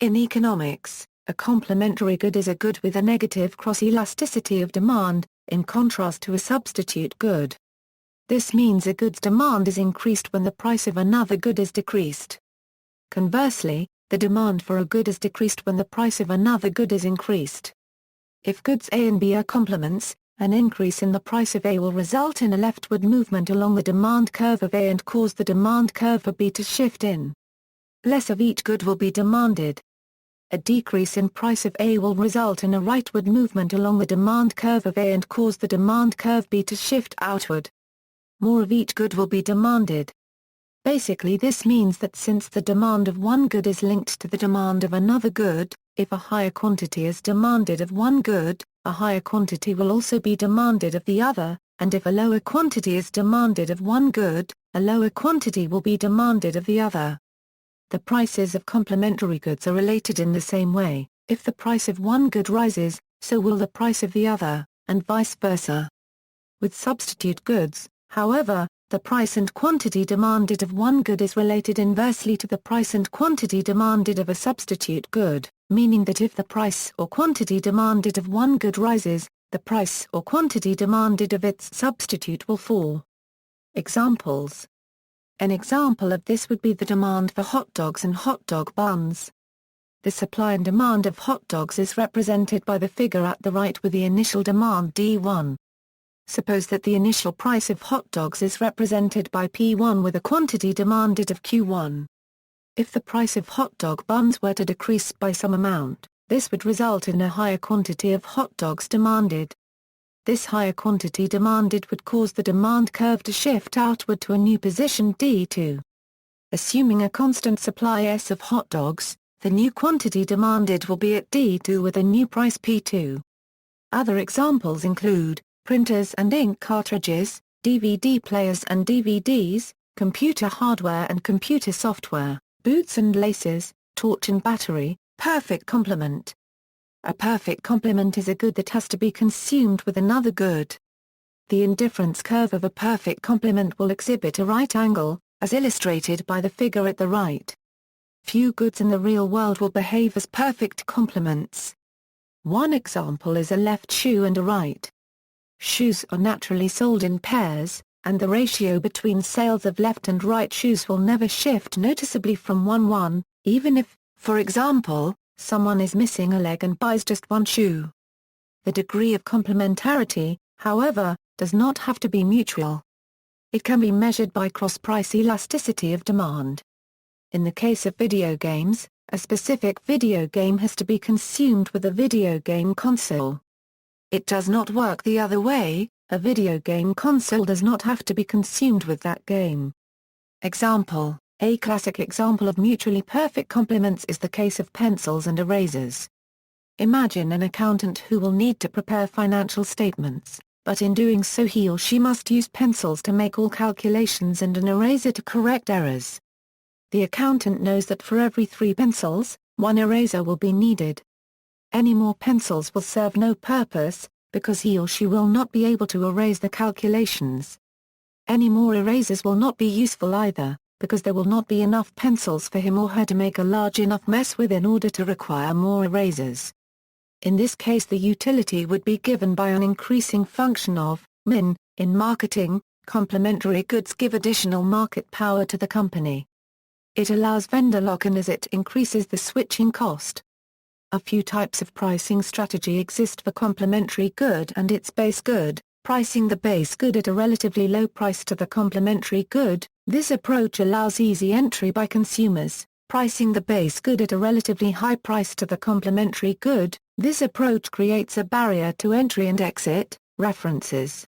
In economics, a complementary good is a good with a negative cross-elasticity of demand, in contrast to a substitute good. This means a good's demand is increased when the price of another good is decreased. Conversely, the demand for a good is decreased when the price of another good is increased. If goods A and B are complements, an increase in the price of A will result in a leftward movement along the demand curve of A and cause the demand curve for B to shift in. Less of each good will be demanded. A decrease in price of A will result in a rightward movement along the demand curve of A and cause the demand curve B to shift outward. More of each good will be demanded. Basically, this means that since the demand of one good is linked to the demand of another good, if a higher quantity is demanded of one good, a higher quantity will also be demanded of the other, and if a lower quantity is demanded of one good, a lower quantity will be demanded of the other. The prices of complementary goods are related in the same way. If the price of one good rises, so will the price of the other, and vice versa. With substitute goods, however, the price and quantity demanded of one good is related inversely to the price and quantity demanded of a substitute good, meaning that if the price or quantity demanded of one good rises, the price or quantity demanded of its substitute will fall. Examples. An example of this would be the demand for hot dogs and hot dog buns. The supply and demand of hot dogs is represented by the figure at the right with the initial demand D1. Suppose that the initial price of hot dogs is represented by P1 with a quantity demanded of Q1. If the price of hot dog buns were to decrease by some amount, this would result in a higher quantity of hot dogs demanded. This higher quantity demanded would cause the demand curve to shift outward to a new position D2. Assuming a constant supply S of hot dogs, the new quantity demanded will be at D2 with a new price P2. Other examples include printers and ink cartridges, DVD players and DVDs, computer hardware and computer software, boots and laces, torch and battery. Perfect complement. A perfect complement is a good that has to be consumed with another good. The indifference curve of a perfect complement will exhibit a right angle, as illustrated by the figure at the right. Few goods in the real world will behave as perfect complements. One example is a left shoe and a right. Shoes are naturally sold in pairs, and the ratio between sales of left and right shoes will never shift noticeably from 1:1, even if, for example, someone is missing a leg and buys just one shoe. The degree of complementarity, however, does not have to be mutual. It can be measured by cross-price elasticity of demand. In the case of video games, a specific video game has to be consumed with a video game console. It does not work the other way, a video game console does not have to be consumed with that game. Example. A classic example of mutually perfect complements is the case of pencils and erasers. Imagine an accountant who will need to prepare financial statements, but in doing so he or she must use pencils to make all calculations and an eraser to correct errors. The accountant knows that for every 3 pencils, 1 eraser will be needed. Any more pencils will serve no purpose, because he or she will not be able to erase the calculations. Any more erasers will not be useful either, because there will not be enough pencils for him or her to make a large enough mess with in order to require more erasers. In this case the utility would be given by an increasing function of min. In marketing, complementary goods give additional market power to the company. It allows vendor lock-in as it increases the switching cost. A few types of pricing strategy exist for complementary good and its base good. Pricing the base good at a relatively low price to the complementary good. This approach allows easy entry by consumers. Pricing the base good at a relatively high price to the complementary good. This approach creates a barrier to entry and exit. References